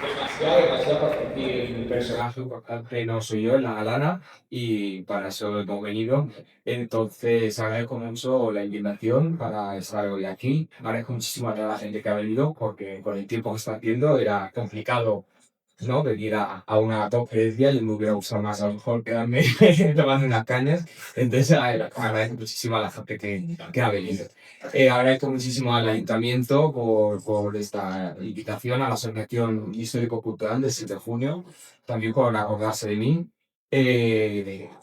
Demasiado porque el personaje importante no soy yo, es la galana, y para eso hemos venido. Entonces agradezco mucho la invitación para estar hoy aquí. Agradezco muchísimo a toda la gente que ha venido, porque con el tiempo que está haciendo era complicado, ¿no? Venir a una conferencia y me hubiera gustado más a lo mejor quedarme tomando unas cañas. Entonces agradezco muchísimo a la gente que ha venido. Agradezco muchísimo al Ayuntamiento por esta invitación a la Asociación Histórico-Cultural del 7 de junio, también por acordarse de mí.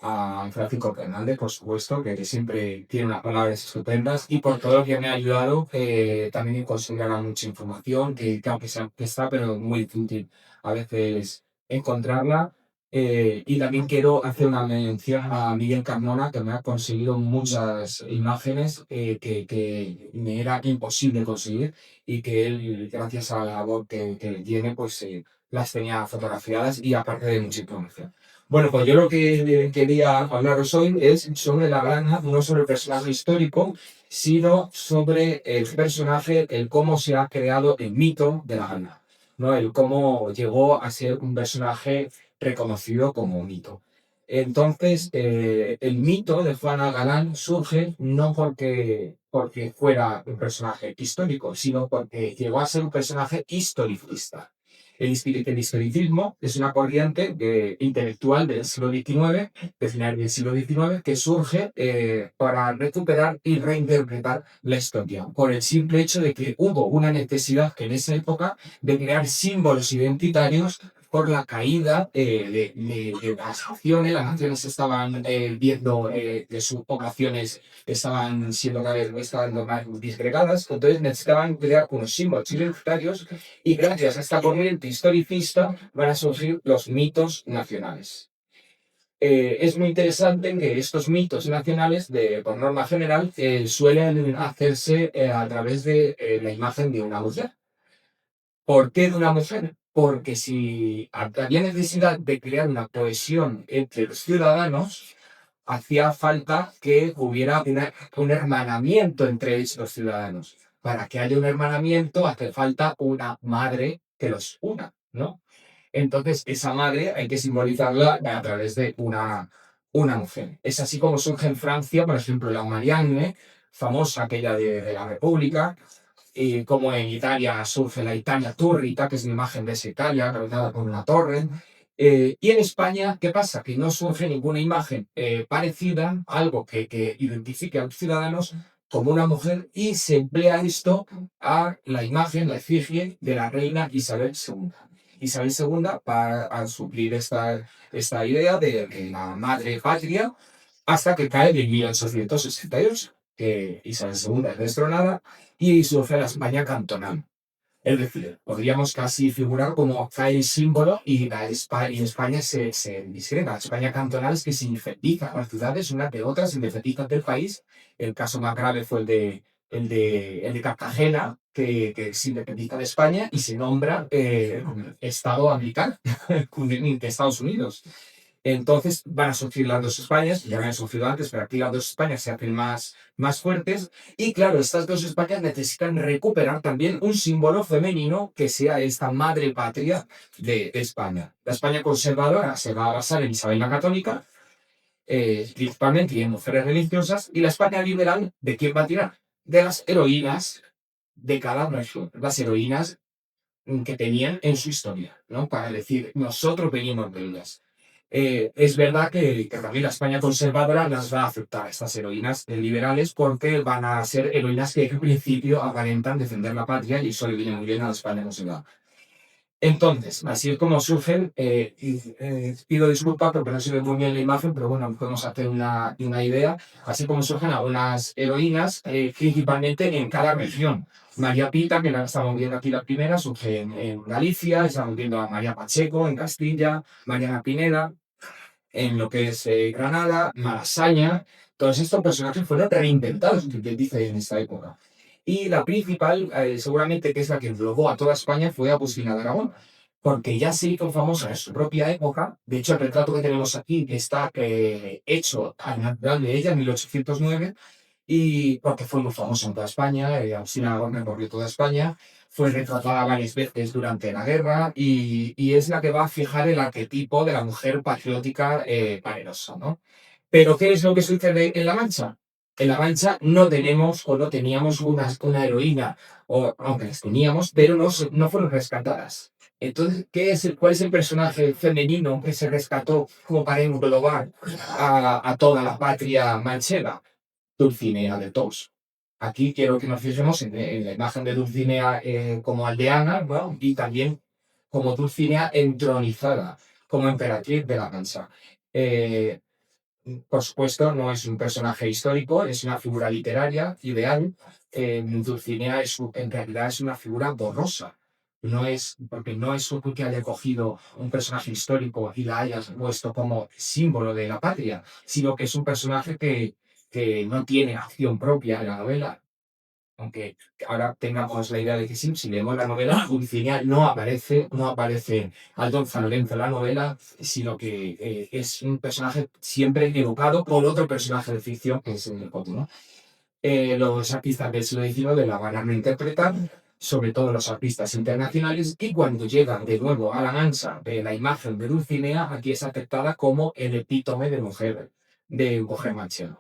A Francisco Fernández, por supuesto, que siempre tiene unas palabras estupendas, y por todo lo que me ha ayudado también en conseguir mucha información, que aunque sea que está, pero muy difícil a veces encontrarla. Y también quiero hacer una mención a Miguel Carmona, que me ha conseguido muchas imágenes que me era imposible conseguir, y que él, gracias a la labor que tiene, pues las tenía fotografiadas, y aparte de mucha información. Bueno, pues yo lo que quería hablaros hoy es sobre la granja, no sobre el personaje histórico, sino sobre el personaje, el cómo se ha creado el mito de la granja, ¿no? El cómo llegó a ser un personaje reconocido como mito. Entonces, el mito de Juana Galán surge no porque fuera un personaje histórico, sino porque llegó a ser un personaje historicista. El historicismo es una corriente intelectual del siglo XIX, de finales del siglo XIX, que surge para recuperar y reinterpretar la historia, por el simple hecho de que hubo una necesidad en esa época de crear símbolos identitarios por la caída de las naciones. Las naciones estaban viendo que sus poblaciones estaban siendo cada vez estaban más disgregadas, entonces necesitaban crear unos símbolos identitarios, y gracias a esta corriente historicista van a surgir los mitos nacionales. Es muy interesante que estos mitos nacionales, por norma general, suelen hacerse a través de la imagen de una mujer. ¿Por qué de una mujer? Porque si había necesidad de crear una cohesión entre los ciudadanos, hacía falta que hubiera un hermanamiento entre estos ciudadanos. Para que haya un hermanamiento hace falta una madre que los una, ¿no? Entonces, esa madre hay que simbolizarla a través de una mujer. Es así como surge en Francia, por ejemplo, la Marianne, famosa aquella de la República, y como en Italia surge la Italia Turrita, que es la imagen de esa Italia, realizada con una torre. Y en España, ¿qué pasa? Que no surge ninguna imagen parecida, algo que identifique a los ciudadanos como una mujer, y se emplea esto a la imagen, la efigie de la reina Isabel II. Isabel II para suplir esta idea de la madre patria, hasta que cae en 1868, que Isabel II es destronada y surge la España cantonal. Es decir, podríamos casi figurar como cae el símbolo y en España se disgrega. La España cantonal es que se independizan las ciudades unas de otras, se independizan del país. El caso más grave fue el de Cartagena, que se independiza de España y se nombra Estado americano de Estados Unidos. Entonces van a surgir las dos Españas, ya habían surgido antes, pero aquí las dos Españas se hacen más fuertes. Y claro, estas dos Españas necesitan recuperar también un símbolo femenino que sea esta madre patria de España. La España conservadora se va a basar en Isabel la Católica, principalmente, y en mujeres religiosas. Y la España liberal, ¿de quién va a tirar? De las heroínas de cada región, las heroínas que tenían en su historia, ¿no? Para decir, nosotros venimos de ellas. Es verdad que también la España conservadora las va a aceptar, estas heroínas liberales, porque van a ser heroínas que en principio aparentan defender la patria, y eso le viene muy bien a la España conservadora. Entonces, así es como surgen, pido disculpas porque no se ve muy bien la imagen, pero bueno, podemos hacer una idea, así como surgen algunas heroínas, principalmente en cada región. María Pita, que la estamos viendo aquí la primera, surge en Galicia, estamos viendo a María Pacheco en Castilla, Mariana Pineda en lo que es Granada, Malasaña. Todos estos personajes fueron reinventados, que dice en esta época. Y la principal, seguramente que es la que englobó a toda España, fue Agustina de Aragón, porque ya se hizo famosa en su propia época. De hecho, el retrato que tenemos aquí, que está hecho al natural de ella en 1809, y porque fue muy famosa en toda España, Alsina Gómez recorrió toda España, fue retratada varias veces durante la guerra y es la que va a fijar el arquetipo de la mujer patriótica valerosa, ¿no? Pero ¿qué es lo que sucede en La Mancha? En La Mancha no tenemos o no teníamos una heroína, o aunque las teníamos, pero no fueron rescatadas. Entonces, ¿cuál es el personaje femenino que se rescató como para englobar a toda la patria manchega? Dulcinea de Tos. Aquí quiero que nos fijemos en la imagen de Dulcinea como aldeana, ¿no? Y también como Dulcinea entronizada como emperatriz de la Mancha. Eh, por supuesto, no es un personaje histórico, es una figura literaria ideal. Dulcinea en realidad es una figura borrosa. No es, porque no es porque haya cogido un personaje histórico y la hayas puesto como símbolo de la patria, sino que es un personaje que no tiene acción propia en la novela. Aunque ahora tengamos la idea de que sí, si leemos la novela, Dulcinea no aparece Aldonza Lorenzo en la novela, sino que es un personaje siempre evocado por otro personaje de ficción, que es el Pote, ¿no? Los artistas del siglo XIX la van a reinterpretar, sobre todo los artistas internacionales, y cuando llegan de nuevo a la Mancha, la imagen de Dulcinea aquí es aceptada como el epítome de mujer manchega.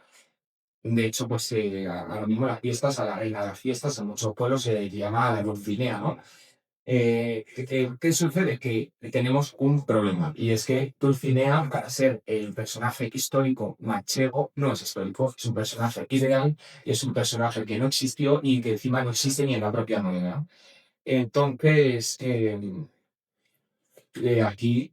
De hecho, pues ahora mismo las fiestas, a la reina de las fiestas, en muchos pueblos se le llama Dulcinea, ¿no? ¿Qué sucede? Que tenemos un problema, y es que Dulcinea, para ser el personaje histórico manchego, no es histórico, es un personaje ideal, y es un personaje que no existió y que encima no existe ni en la propia novela. Entonces, aquí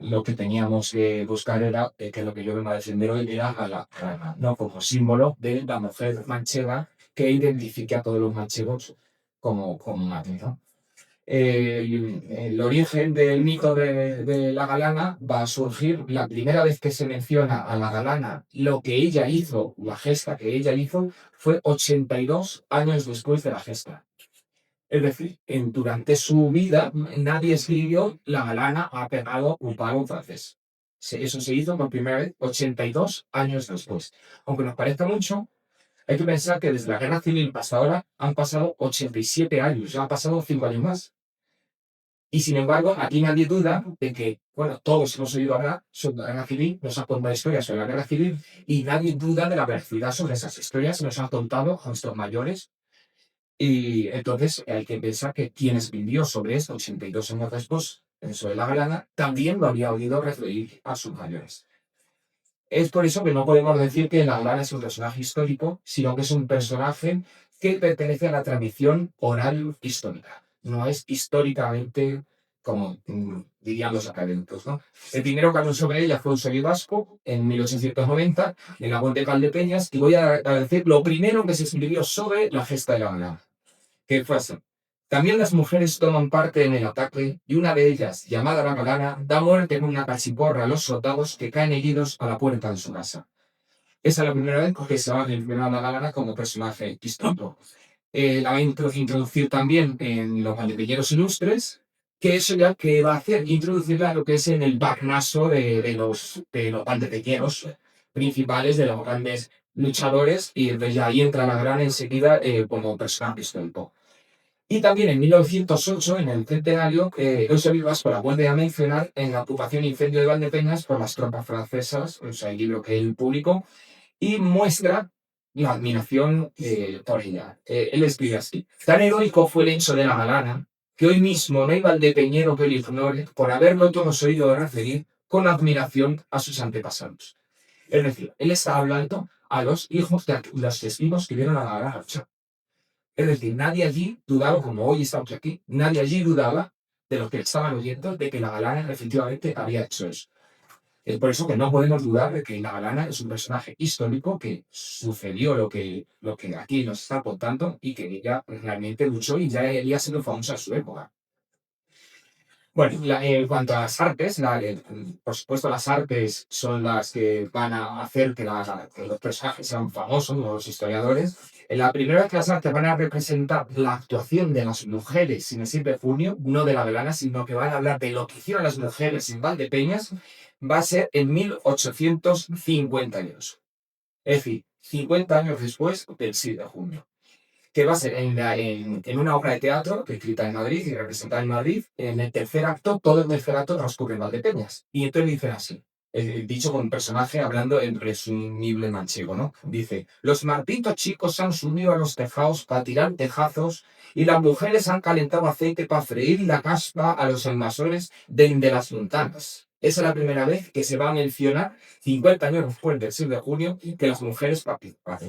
lo que teníamos que buscar era, que lo que yo vengo a defender hoy era a la rana, ¿no? Como símbolo de la mujer manchega que identifique a todos los manchegos como madre, ¿no? El origen del mito de la galana va a surgir la primera vez que se menciona a la galana. Lo que ella hizo, la gesta que ella hizo, fue 82 años después de la gesta. Es decir, durante su vida nadie escribió la galana ha pegado un palo francés. Eso se hizo por primera vez 82 años después. Aunque nos parezca mucho, hay que pensar que desde la guerra civil hasta ahora han pasado 87 años, ya han pasado 5 años más. Y sin embargo, aquí nadie duda de que, bueno, todos hemos oído hablar sobre la guerra civil, nos han contado historias sobre la guerra civil, y nadie duda de la veracidad sobre esas historias, nos han contado nuestros mayores. Y entonces hay que pensar que quien escribió sobre esto 82 años después, sobre la galana, también lo había oído referir a sus mayores. Es por eso que no podemos decir que la galana es un personaje histórico, sino que es un personaje que pertenece a la tradición oral histórica. No es históricamente como dirían los académicos, ¿no? El primero que habló sobre ella fue Eusebio Vasco en 1890 en la Fuente de Valdepeñas, y voy a decir lo primero que se escribió sobre la gesta de la galana, que fue así. También las mujeres toman parte en el ataque, y una de ellas, llamada la galana, da muerte con una cachiporra a los soldados que caen heridos a la puerta de su casa. Esa es la primera vez que se va a mencionar a la galana como personaje histórico. La va a introducir también en los valdepeñeros ilustres, que eso ya que va a hacer, introducirla a lo que es en el bagnazo de los valdepeñeros principales, de los grandes luchadores, y desde ahí entra la galana enseguida como personaje histórico. Y también en 1908, en el centenario, Eusebio Vasco la vuelve a mencionar en la ocupación e incendio de Valdepeñas por las tropas francesas, o sea, el libro que él publicó, y muestra la admiración por ella. Él escribe así: tan heroico fue el hecho de la galana, que hoy mismo no hay valdepeñero que lo ignore por haberlo todos oído referir con admiración a sus antepasados. Es decir, él está hablando a los hijos de los testigos que vieron a la galana. Es decir, nadie allí dudaba, como hoy estamos aquí, nadie allí dudaba de los que estaban oyendo de que la galana efectivamente había hecho eso. Es por eso que no podemos dudar de que la galana es un personaje histórico que sucedió lo que aquí nos está contando, y que ella realmente luchó y ya había sido famosa en su época. Bueno, en cuanto a las artes, por supuesto las artes son las que van a hacer que los personajes sean famosos, los historiadores. En la primera vez que las artes van a representar la actuación de las mujeres en el 7 de junio, no de la velana, sino que van a hablar de lo que hicieron las mujeres en Valdepeñas, va a ser en 1852. Es decir, 50 años después del 6 de junio, que va a ser en una obra de teatro que escrita en Madrid y representada en Madrid. En el tercer acto, todo el tercer acto transcurre en Valdepeñas. Y entonces dicen así, dicho con un personaje hablando en presumible manchego, ¿no? Dice, los martitos chicos se han subido a los tejados para tirar tejazos y las mujeres han calentado aceite para freír la caspa a los invasores de las montañas. Esa es la primera vez que se va a mencionar, 50 años después del 6 de junio, que las mujeres participan.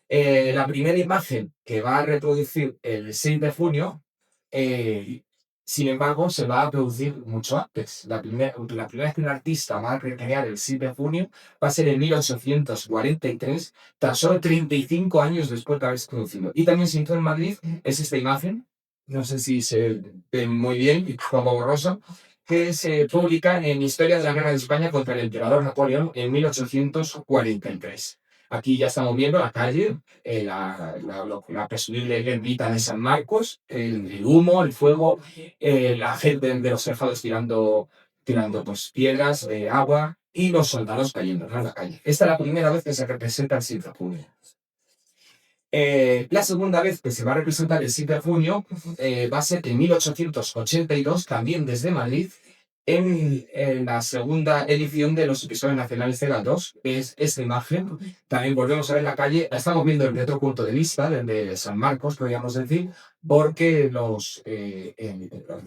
La primera imagen que va a reproducir el 6 de junio, eh, sin embargo, se va a producir mucho antes. La primera vez que un artista va a recrear el 6 de junio va a ser en 1843, tan solo 35 años después de haberse producido. Y también se hizo en Madrid, es esta imagen, no sé si se ve muy bien, y como borrosa, que se publica en Historia de la Guerra de España contra el emperador Napoleón en 1843. Aquí ya estamos viendo la calle, la presumible ermita de San Marcos, el humo, el fuego, la gente de los tejados tirando pues, piedras, agua y los soldados cayendo, ¿no?, en la calle. Esta es la primera vez que se representa el 6 de junio. La segunda vez que se va a representar el 7 de junio va a ser en 1882, también desde Madrid, en la segunda edición de los episodios nacionales de la 2, que es esta imagen. También volvemos a ver la calle, la estamos viendo desde otro punto de vista, desde San Marcos, podríamos decir, porque lo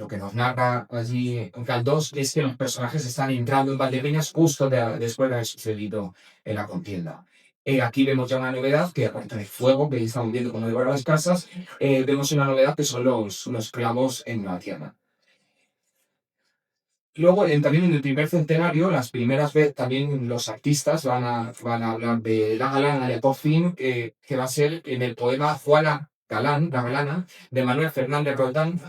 que nos narra allí en Caldós es que los personajes están entrando en Valdepeñas justo después de haber sucedido en la contienda. Aquí vemos ya una novedad, que aparte del fuego que estamos viendo como devoran las casas, vemos una novedad que son los clavos en la tierra. Luego, también en el primer centenario, las primeras veces también los artistas van a hablar de la galana de Pofín, que va a ser en el poema Juana Galán, la galana, de Manuel Fernández Roldán,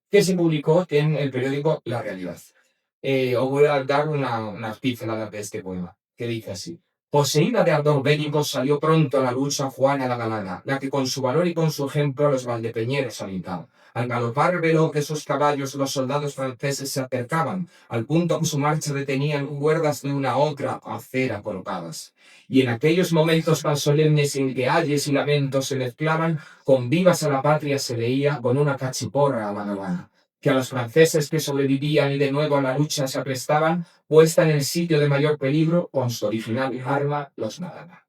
que se publicó en el periódico La Realidad. Os voy a dar unas pinceladas de este poema, que dice así. Poseída de ardor bélico, salió pronto a la lucha Juana la Galana, la que con su valor y con su ejemplo a los valdepeñeros alentaba. Al galopar veloz de sus caballos, los soldados franceses se acercaban, al punto que su marcha detenían cuerdas de una a otra acera colocadas. Y en aquellos momentos tan solemnes en que ayes y lamentos se mezclaban, con vivas a la patria se leía con una cachiporra a la galana, que a los franceses que sobrevivían y de nuevo a la lucha se aprestaban, puesta en el sitio de mayor peligro, con su original arma los mataban.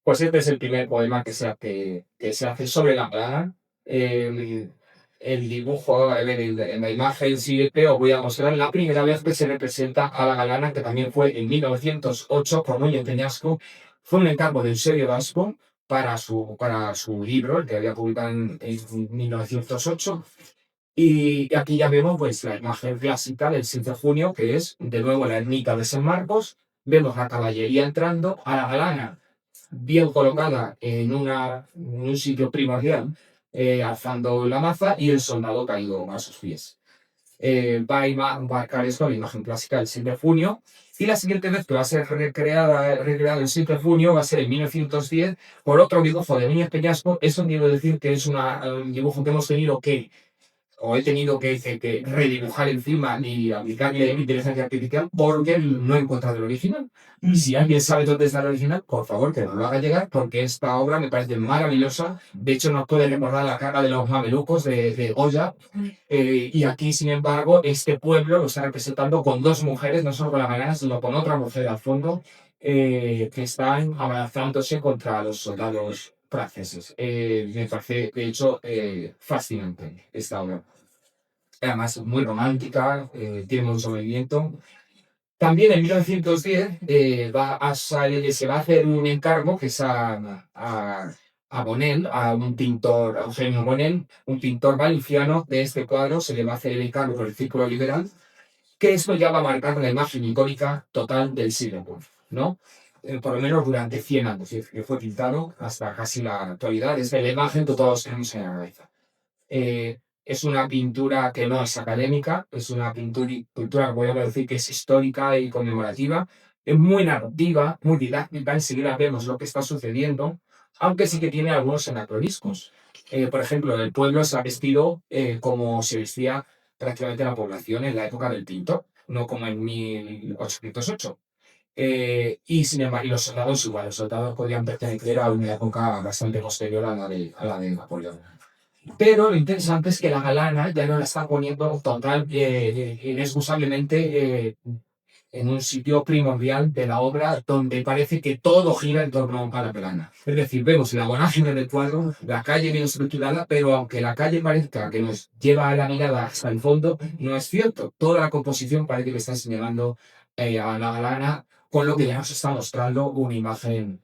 Pues este es el primer poema que se hace sobre la galana. El dibujo, en la imagen siguiente os voy a mostrar la primera vez que se representa a la galana, que también fue en 1908 con Núñez Peñasco. Fue un encargo de Eusebio Vasco para su libro, el que había publicado en 1908. Y aquí ya vemos pues, la imagen clásica del 6 de junio, que es de nuevo la ermita de San Marcos. Vemos la caballería entrando, a la galana bien colocada en un sitio primordial, alzando la maza, y el soldado caído a sus pies. Va a marcar esto la imagen clásica del 6 de junio. Y la siguiente vez que va a ser recreado el 6 de junio va a ser en 1910 por otro dibujo de Núñez Peñasco. Eso quiero decir que es un dibujo que hemos tenido o he tenido que redibujar encima y aplicarle inteligencia artificial porque no he encontrado el original. Y si alguien sabe dónde está el original, por favor que nos lo haga llegar, porque esta obra me parece maravillosa. De hecho, nos puede recordar la cara de los mamelucos de Goya. Y aquí, sin embargo, este pueblo lo está representando con dos mujeres, no solo con la galana, sino con otra mujer al fondo, que están abalanzándose contra los soldados franceses. Me parece, de hecho, fascinante esta obra. Además, es muy romántica, tiene mucho movimiento. También en 1910 se va a hacer un encargo que es a Bonel, a un pintor, a Eugenio Bonel, un pintor valenciano. De este cuadro se le va a hacer el encargo por el Círculo Liberal, que esto ya va a marcar la imagen icónica total del siglo, ¿no? Por lo menos durante 100 años, que fue pintado hasta casi la actualidad. Es la imagen que todos tenemos en la cabeza. Es una pintura que no es académica, es una pintura, voy a decir, que es histórica y conmemorativa. Es muy narrativa, muy didáctica, enseguida vemos lo que está sucediendo, aunque sí que tiene algunos anacronismos. Por ejemplo, el pueblo se ha vestido como se vestía prácticamente la población en la época del pintor, no como en 1808. Y sin embargo, y los soldados igual, los soldados podían pertenecer a una época bastante posterior a la de Napoleón. Pero lo interesante es que la galana ya no la está poniendo total, inexcusablemente en un sitio primordial de la obra donde parece que todo gira en torno a la galana. Es decir, vemos la vorágine del cuadro, la calle bien estructurada, pero aunque la calle parezca que nos lleva la mirada hasta el fondo, no es cierto. Toda la composición parece que está señalando a la galana, con lo que ya nos está mostrando una imagen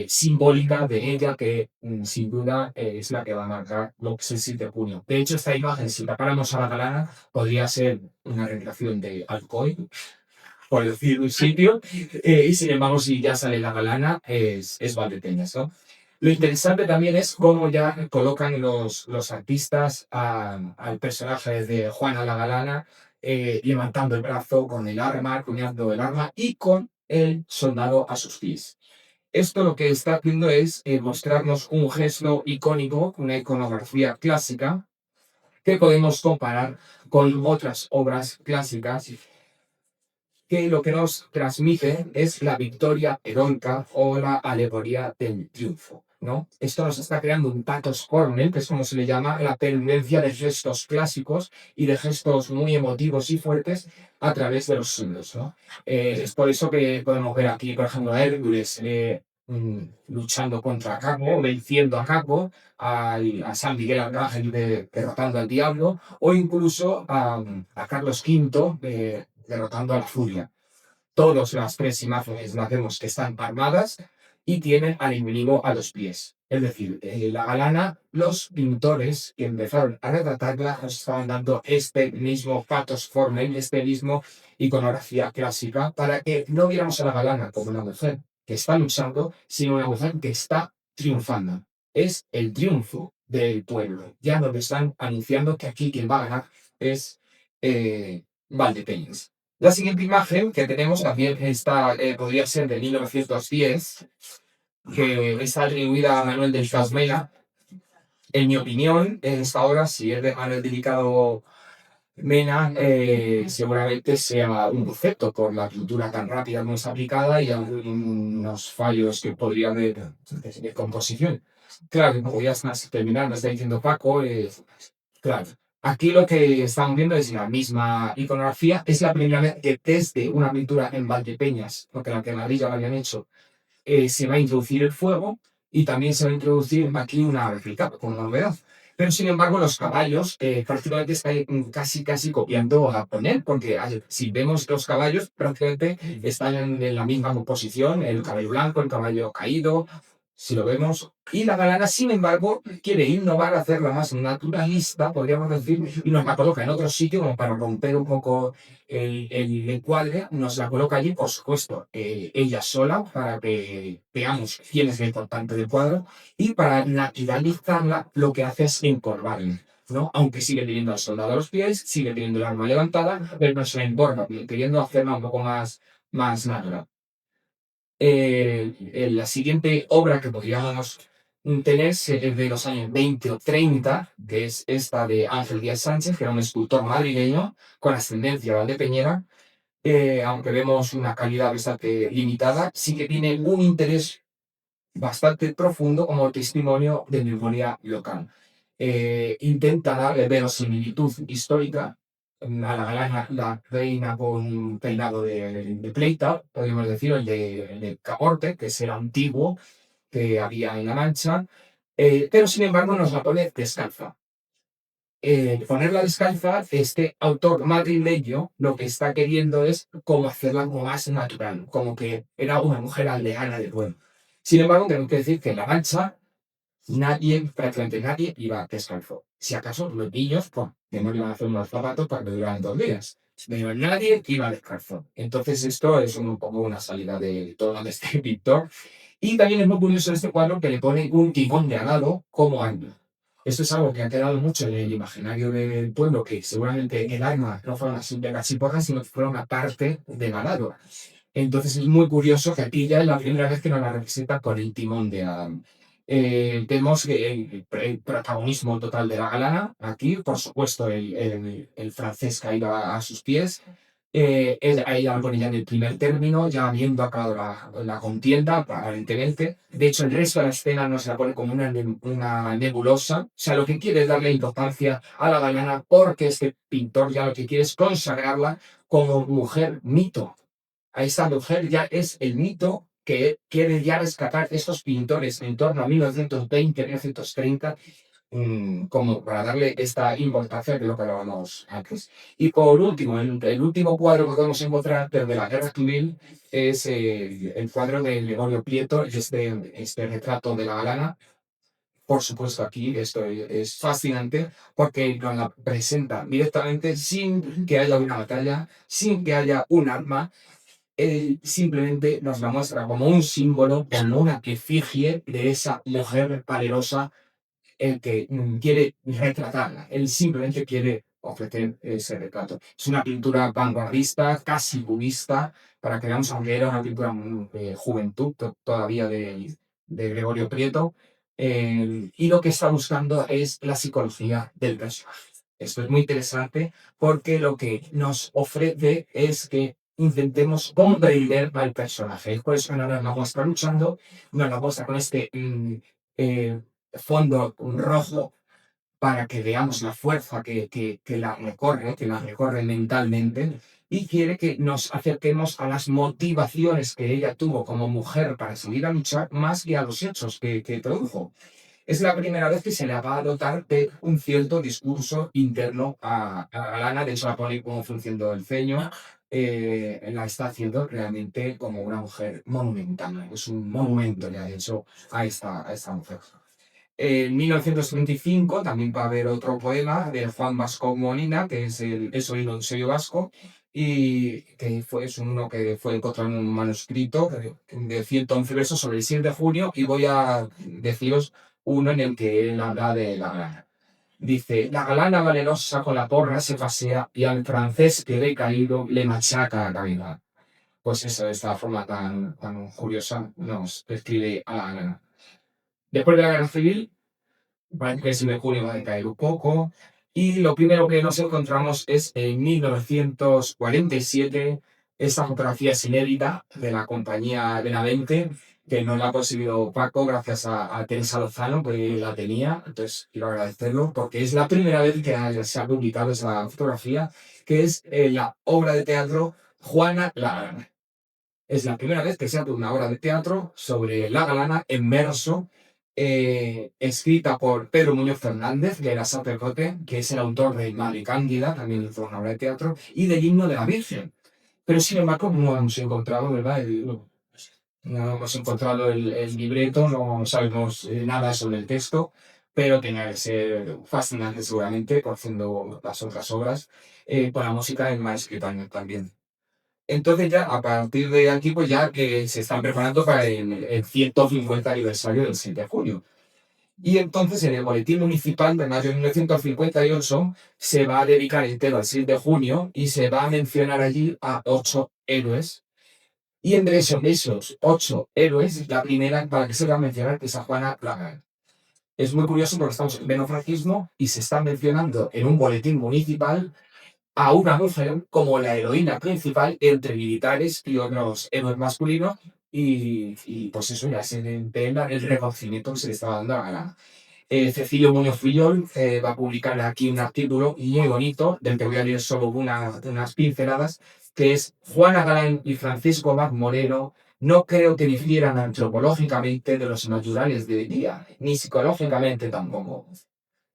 simbólica de ella que sin duda es la que va a marcar lo que es el 7 de junio. De hecho, esta imagen, si tapáramos a la galana, podría ser una recreación de Alcoy, por decir un sitio, y sin embargo, si ya sale la galana, es Valdepeñas, ¿no? Lo interesante también es cómo ya colocan los artistas al personaje de Juana la Galana, levantando el brazo con el arma, empuñando el arma y con el soldado a sus pies. Esto lo que está haciendo es mostrarnos un gesto icónico, una iconografía clásica, que podemos comparar con otras obras clásicas que lo que nos transmite es la victoria heroica o la alegoría del triunfo, ¿no? Esto nos está creando un pathos corner, que es como se le llama, la tendencia de gestos clásicos y de gestos muy emotivos y fuertes a través de los siglos, ¿no? Es por eso que podemos ver aquí, por ejemplo, a Hércules luchando contra Caco, venciendo a Caco, a San Miguel Arcángel derrotando al diablo, o incluso a Carlos V derrotando a la furia. Todas las tres imágenes las vemos que están armadas y tienen al enemigo a los pies. Es decir, la galana, los pintores que empezaron a retratarla nos estaban dando este mismo pathos formel, este mismo iconografía clásica, para que no viéramos a la galana como una mujer que está luchando, sino una mujer que está triunfando. Es el triunfo del pueblo, ya donde están anunciando que aquí quien va a ganar es Valdepeñas. La siguiente imagen que tenemos también está, podría ser de 1910, que está atribuida a Manuel del Casmena. En mi opinión, esta obra, si es de Manuel Delicado Mena, seguramente sea un defecto por la pintura tan rápida como es aplicada y algunos fallos que podría haber de composición. Claro, como ya estás terminando, está diciendo Paco, claro. Aquí lo que estamos viendo es la misma iconografía. Es la primera vez que desde una pintura en Valdepeñas, porque la que en Madrid ya lo habían hecho, se va a introducir el fuego y también se va a introducir aquí una réplica con una novedad. Pero sin embargo, los caballos prácticamente están casi copiando a poner, porque si vemos los caballos, prácticamente están en la misma composición: el caballo blanco, el caballo caído, si lo vemos. Y la galana, sin embargo, quiere innovar, hacerla más naturalista, podríamos decir, y nos la coloca en otro sitio como para romper un poco el encuadre, nos la coloca allí, por supuesto, ella sola, para que veamos quién es el importante del cuadro, y para naturalizarla lo que hace es encorvarla, ¿no? Aunque sigue teniendo al soldado a los pies, sigue teniendo el arma levantada, pero no se la encorva, queriendo hacerla un poco más natural. La siguiente obra que podríamos tener es de los años 20 o 30, que es esta de Ángel Díaz Sánchez, que era un escultor madrileño con ascendencia valdepeñera. Aunque vemos una calidad bastante limitada, sí que tiene un interés bastante profundo como testimonio de memoria local. Intenta darle verosimilitud histórica a la galana, la reina con un peinado de pleita, podríamos decir, el de caporte, que es el antiguo que había en La Mancha, pero sin embargo nos la pone descalza. Ponerla descalza, este autor madrileño lo que está queriendo es como hacerla como más natural, como que era una mujer aldeana del pueblo. Sin embargo, tengo que decir que en La Mancha prácticamente nadie iba descalzo. Si acaso los niños, pues, que no le iban a hacer unos zapatos para que duraran 2 días. Pero nadie iba descalzo. Entonces esto es un poco una salida de todo de este pintor. Y también es muy curioso este cuadro que le pone un timón de arado como arma. Esto es algo que ha quedado mucho en el imaginario del pueblo, que seguramente el arma no fue una simple cachiporra, sino que fue una parte del arado. Entonces es muy curioso que aquí ya es la primera vez que nos la representa con el timón de Adam. Vemos que el protagonismo total de la galana, aquí, por supuesto, el francés caído a sus pies, Ahí ya lo pone ya en el primer término, ya habiendo acabado la contienda, aparentemente. De hecho, el resto de la escena no se la pone como una nebulosa. O sea, lo que quiere es darle importancia a la Diana porque este pintor ya lo que quiere es consagrarla como mujer mito. A esta mujer ya es el mito que quiere ya rescatar estos pintores en torno a 1920, 1930 como para darle esta importancia que es lo que hablábamos antes. Y por último, el último cuadro que podemos encontrar desde la Guerra Civil es el cuadro de Gregorio Prieto, este retrato de la galana. Por supuesto, aquí esto es fascinante porque nos la presenta directamente sin que haya una batalla, sin que haya un arma. Él simplemente nos la muestra como un símbolo, como una efigie de esa mujer valerosa el que quiere retratarla, él simplemente quiere ofrecer ese retrato. Es una pintura vanguardista, casi cubista, para que veamos, aunque era una pintura de juventud todavía de Gregorio Prieto, y lo que está buscando es la psicología del personaje. Esto es muy interesante porque lo que nos ofrece es que intentemos comprender al personaje. Es por eso que nos la muestra luchando, nos la muestra con este eh, fondo rojo para que veamos la fuerza que la recorre mentalmente y quiere que nos acerquemos a las motivaciones que ella tuvo como mujer para salir a luchar más que a los hechos que produjo. Es la primera vez que se le va a dotar de un cierto discurso interno a Lana, de hecho la pone como funcionando el ceño, la está haciendo realmente como una mujer monumental, es un monumento ya de hecho a esta mujer. En 1935 también va a haber otro poema de Juan Vasco Molina, que es el Soy un sello vasco, y que es uno que fue encontrado en un manuscrito de 111 versos sobre el 7 de junio, y voy a deciros uno en el que él habla de la galana. Dice, la galana valerosa con la porra se pasea y al francés que ve caído le machaca a cavidad. Pues eso, de esta forma tan curiosa nos describe a la galana. Después de la guerra civil, parece que el 7 de junio va a decaer un poco. Y lo primero que nos encontramos es en 1947, esta fotografía es inédita de la compañía Benavente, que no la ha conseguido Paco gracias a Teresa Lozano, que la tenía. Entonces, quiero agradecerlo porque es la primera vez que se ha publicado esa fotografía, que es la obra de teatro Juana la es la primera vez que se hace una obra de teatro sobre la galana en verso, escrita por Pedro Muñoz Fernández, que era sacerdote, que es el autor de Madre Cándida, también hizo una obra de teatro, y del himno de la Virgen. Pero sin embargo, no hemos encontrado, ¿verdad? No hemos encontrado el libreto, no sabemos nada sobre el texto, pero tenía que ser fascinante seguramente, por haciendo las otras obras, con la música del maestro también. Entonces ya a partir de aquí, pues ya que se están preparando para el 150 aniversario del 7 de junio. Y entonces en el boletín municipal de mayo de 1958 se va a dedicar entero al 7 de junio y se va a mencionar allí a 8 héroes. Y entre esos 8 héroes, la primera para que se va a mencionar es a Juana Plaga. Es muy curioso porque estamos en pleno franquismo y se está mencionando en un boletín municipal a una mujer como la heroína principal entre militares y otros héroes masculinos pues eso ya se entera el reconocimiento que se le estaba dando a la Cecilio Muñoz Fillol va a publicar aquí un artículo muy bonito del que voy a leer solo unas pinceladas que es Juana Galán y Francisco Mar Moreno no creo que difieran antropológicamente de los naturales de hoy día, ni psicológicamente tampoco.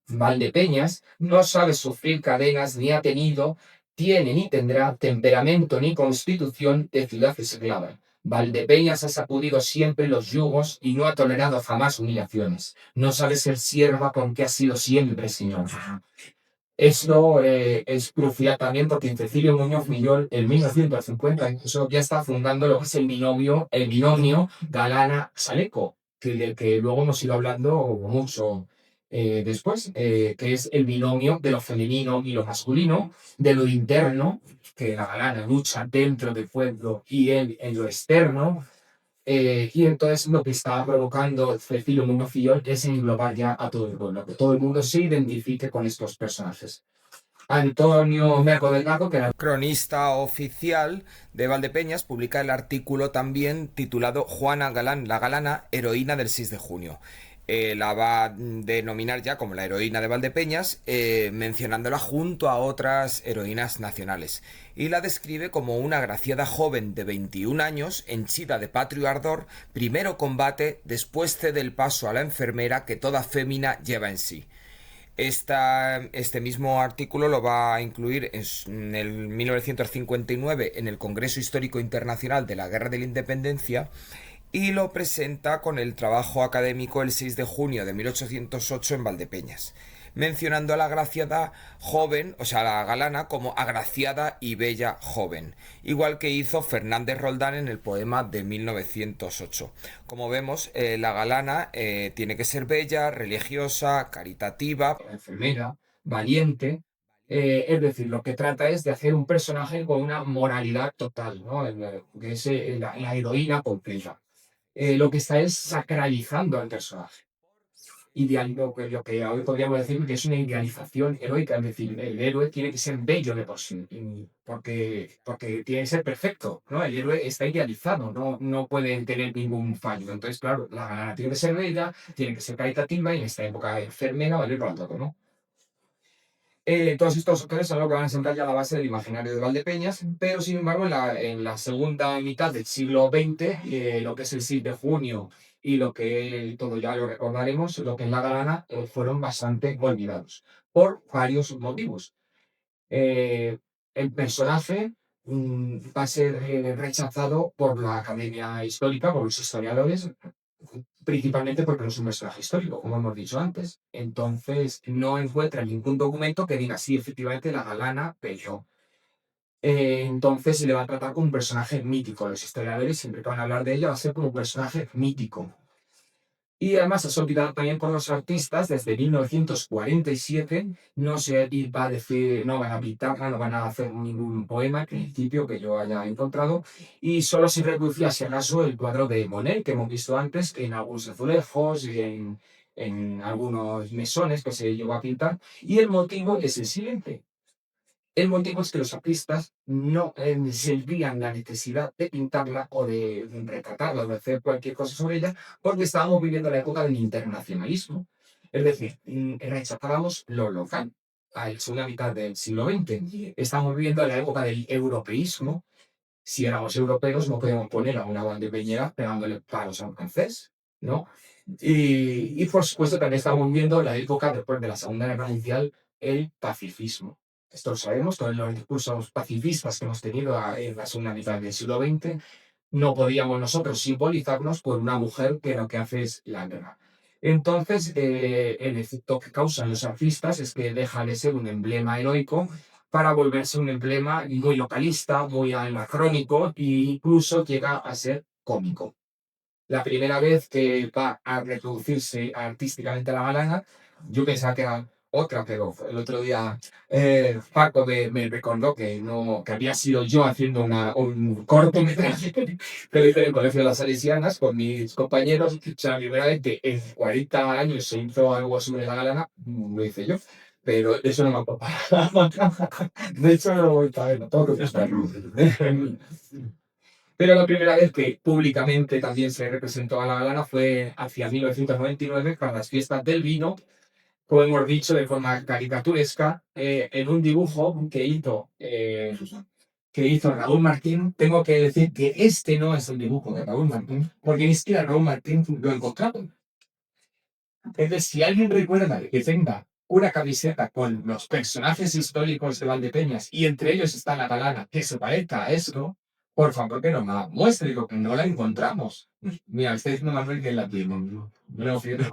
Valdepeñas no sabe sufrir cadenas ni ha tenido, tiene ni tendrá temperamento ni constitución de ciudad esclava. Valdepeñas ha sacudido siempre los yugos y no ha tolerado jamás humillaciones. No sabe ser sierva con que ha sido siempre señor. Esto es crucial también porque en Cecilio Muñoz Millón en 1950 incluso ya está fundando lo que es el binomio Galana-Saleco, del que luego hemos ido hablando mucho después, que es el binomio de lo femenino y lo masculino, de lo interno, que la Galana lucha dentro del pueblo y él en lo externo, y entonces lo que está provocando Cecilio Muñoz Fillol es englobar ya a todo el pueblo, que todo el mundo se identifique con estos personajes. Antonio Merco Delgado, que era cronista oficial de Valdepeñas, publica el artículo también titulado Juana Galán, la galana, heroína del 6 de junio. La va a denominar ya como la heroína de Valdepeñas, mencionándola junto a otras heroínas nacionales. Y la describe como una agraciada joven de 21 años, henchida de patrio ardor, primero combate, después cede el paso a la enfermera que toda fémina lleva en sí. Este mismo artículo lo va a incluir en el 1959 en el Congreso Histórico Internacional de la Guerra de la Independencia y lo presenta con el trabajo académico el 6 de junio de 1808 en Valdepeñas, mencionando a la agraciada joven, o sea, a la galana, como agraciada y bella joven, igual que hizo Fernández Roldán en el poema de 1908. Como vemos, la galana tiene que ser bella, religiosa, caritativa, enfermera, valiente. Es decir, lo que trata es de hacer un personaje con una moralidad total, ¿no? Que es la heroína completa. Lo que está es sacralizando al personaje. Lo que hoy podríamos decir que es una idealización heroica, es decir, el héroe tiene que ser bello de por sí, porque tiene que ser perfecto, ¿no? El héroe está idealizado, no puede tener ningún fallo. Entonces, claro, la galana tiene que ser bella, tiene que ser caritativa y en esta época enfermera vale para todo, ¿no? Todos estos autores son lo que van a sentar ya la base del imaginario de Valdepeñas, pero sin embargo en la segunda mitad del siglo XX, lo que es el 6 de junio y lo que todo ya lo recordaremos, lo que es la galana, fueron bastante olvidados por varios motivos. Eh, el personaje va a ser rechazado por la Academia Histórica, por los historiadores, principalmente porque no es un personaje histórico, como hemos dicho antes. Entonces, no encuentra ningún documento que diga, sí, efectivamente, la galana peleó. Entonces, se le va a tratar como un personaje mítico. Los historiadores, siempre que van a hablar de ella, va a ser como un personaje mítico. Y además es olvidado también por los artistas, desde 1947 no se va a decir, no van a pintarla, no van a hacer ningún poema al principio que yo haya encontrado, y solo se reproducía, si acaso, el cuadro de Monet, que hemos visto antes, en algunos azulejos y en algunos mesones que se llegó a pintar, y el motivo es el siguiente. El motivo es que los artistas no sentían la necesidad de pintarla o de retratarla o de hacer cualquier cosa sobre ella porque estábamos viviendo la época del internacionalismo. Es decir, rechazábamos lo local. A la segunda mitad del siglo XX estamos viviendo la época del europeísmo. Si éramos europeos no podíamos poner a una bandepeñera pegándole palos a un francés, ¿no? Por supuesto también estamos viendo la época después de la Segunda Guerra Mundial, el pacifismo. Esto lo sabemos, todos los discursos pacifistas que hemos tenido en la segunda mitad del siglo XX, no podíamos nosotros simbolizarnos por una mujer que lo que hace es la guerra. Entonces, el efecto que causan los artistas es que deja de ser un emblema heroico para volverse un emblema muy localista, muy anacrónico e incluso llega a ser cómico. La primera vez que va a reproducirse artísticamente la galana, yo pensaba que era otra, pero el otro día Paco me recordó que, no, que había sido yo haciendo un cortometraje que lo hice en el Colegio de las Salesianas con mis compañeros. O sea, la primera vez que en 40 años se hizo algo sobre la galana, lo hice yo. Pero eso no me acuerdo. De hecho, no lo voy a ver, todo lo que está. Pero la primera vez que públicamente también se representó a la galana fue hacia 1999 para las fiestas del vino, como hemos dicho, de forma caricaturesca, en un dibujo que hizo Raúl Martín. Tengo que decir que este no es el dibujo de Raúl Martín, porque ni siquiera Raúl Martín lo ha encontrado. Entonces, si alguien recuerda que tenga una camiseta con los personajes históricos de Valdepeñas y entre ellos está la galana que se parezca a eso, por favor que nos la muestre, digo que no la encontramos. Mira, estoy diciendo Manuel que la tiene. No, fíjate.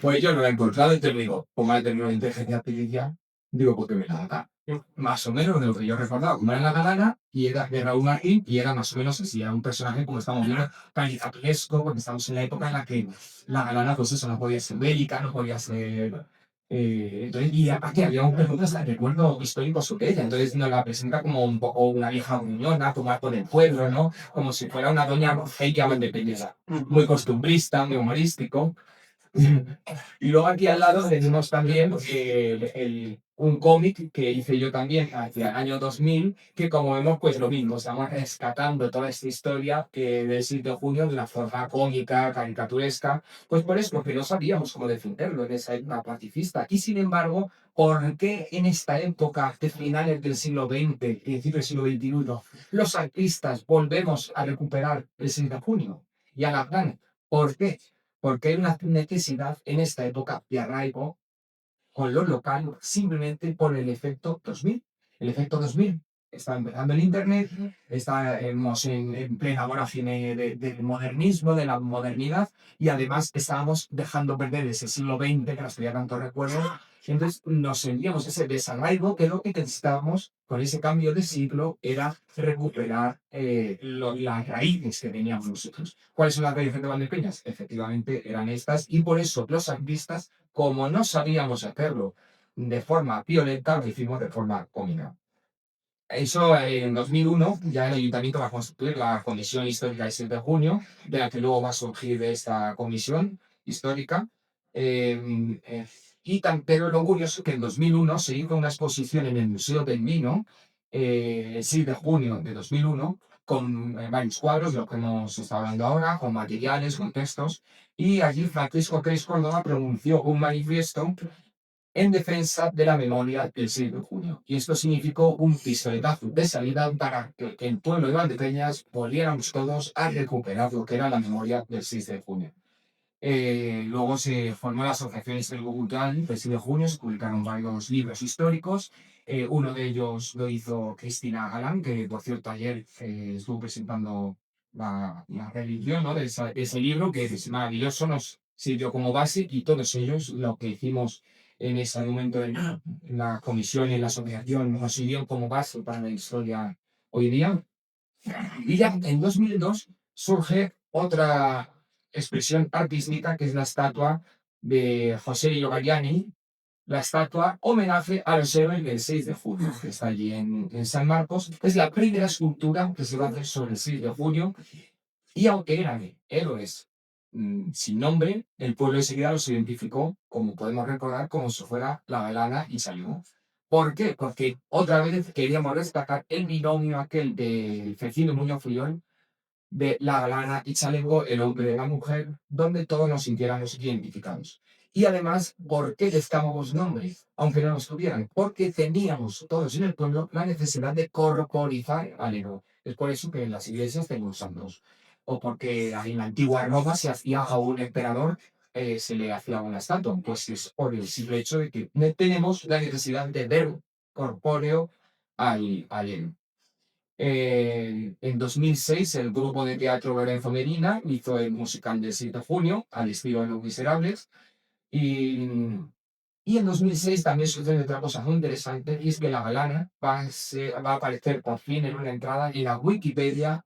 Pues yo no la he encontrado, entonces digo, como ha tenido una inteligencia artificial, digo, pues que me la haga. Más o menos de lo que yo recordaba, como era la galana y era de Raúl Martín, y era más o menos así, era un personaje como estamos viendo, caricaturesco, porque estamos en la época en la que la galana, pues eso, no podía ser bélica, no podía ser. Entonces, y aparte había un recuerdo histórico sobre ella, entonces nos la presenta como un poco una vieja gruñona, tomar por el pueblo, ¿no? Como si fuera una doña Rogelia Valdepeñesa, muy costumbrista, muy humorístico. Y luego aquí al lado tenemos también un cómic que hice yo también hacia el año 2000, que como vemos, pues lo mismo, estamos rescatando toda esta historia del 6 de junio de una forma cómica, caricaturesca, pues por eso, porque no sabíamos cómo defenderlo en esa época pacifista. Y sin embargo, ¿por qué en esta época de finales del siglo XX, principios del siglo XXI, los artistas volvemos a recuperar el 6 de junio y a la gran? ¿Por qué? Porque hay una necesidad en esta época de arraigo con lo local simplemente por el efecto 2000. El efecto 2000 está empezando el Internet, estamos en plena vorágine del modernismo, de la modernidad, y además estábamos dejando perder ese siglo XX que nos traía tanto recuerdo. Entonces nos sentíamos ese desarraigo que lo que necesitábamos con ese cambio de siglo era recuperar las raíces que teníamos nosotros. ¿Cuáles son las raíces de Valdepeñas? Efectivamente eran estas, y por eso los artistas, como no sabíamos hacerlo de forma violenta, lo hicimos de forma cómica. Eso en 2001, ya el ayuntamiento va a constituir la Comisión Histórica del 6 de junio, de la que luego va a surgir de esta comisión histórica. Pero lo curioso es que en 2001 se hizo una exposición en el Museo del Vino, el 6 de junio de 2001, con varios cuadros, de lo que hemos estado hablando ahora, con materiales, con textos, y allí Francisco Creix Córdoba pronunció un manifiesto en defensa de la memoria del 6 de junio. Y esto significó un pistoletazo de salida para que el pueblo de Valdepeñas volviéramos todos a recuperar lo que era la memoria del 6 de junio. Luego se formó la Asociación Histórico-Cultural del 6 de junio, se publicaron varios libros históricos. Uno de ellos lo hizo Cristina Galán, que por cierto ayer estuvo presentando la religión, ¿no? De ese libro, que es maravilloso, nos sirvió como base, y todos ellos lo que hicimos en ese momento en la comisión y en la asociación nos sirvió como base para la historia hoy día. Y ya en 2002 surge otra expresión artística, que es la estatua de José Lillo Galiani, la estatua homenaje a los héroes del 6 de junio, que está allí en San Marcos. Es la primera escultura que se va a hacer sobre el 6 de junio, y aunque eran héroes sin nombre, el pueblo enseguida los identificó, como podemos recordar, como si fuera la Galana y Salió. ¿Por qué? Porque otra vez queríamos destacar el binomio aquel de Cecilio Muñoz Fríol, de la Galana y Chaleco, el hombre de la mujer, donde todos nos sintiéramos identificados. Y además, ¿por qué destacamos nombres? Aunque no nos tuvieran, porque teníamos todos en el pueblo la necesidad de corporizar al héroe. Es por eso que en las iglesias tenemos santos. O porque en la antigua Roma se hacía a un emperador, se le hacía una estatua. Pues es por el simple hecho de que no tenemos la necesidad de ver corpóreo al héroe. En 2006, el grupo de teatro Lorenzo Medina hizo el musical del 7 de junio, al estilo de Los Miserables. Y, y en 2006 también sucede otra cosa muy interesante, y es que la Galana va a aparecer por fin en una entrada en la Wikipedia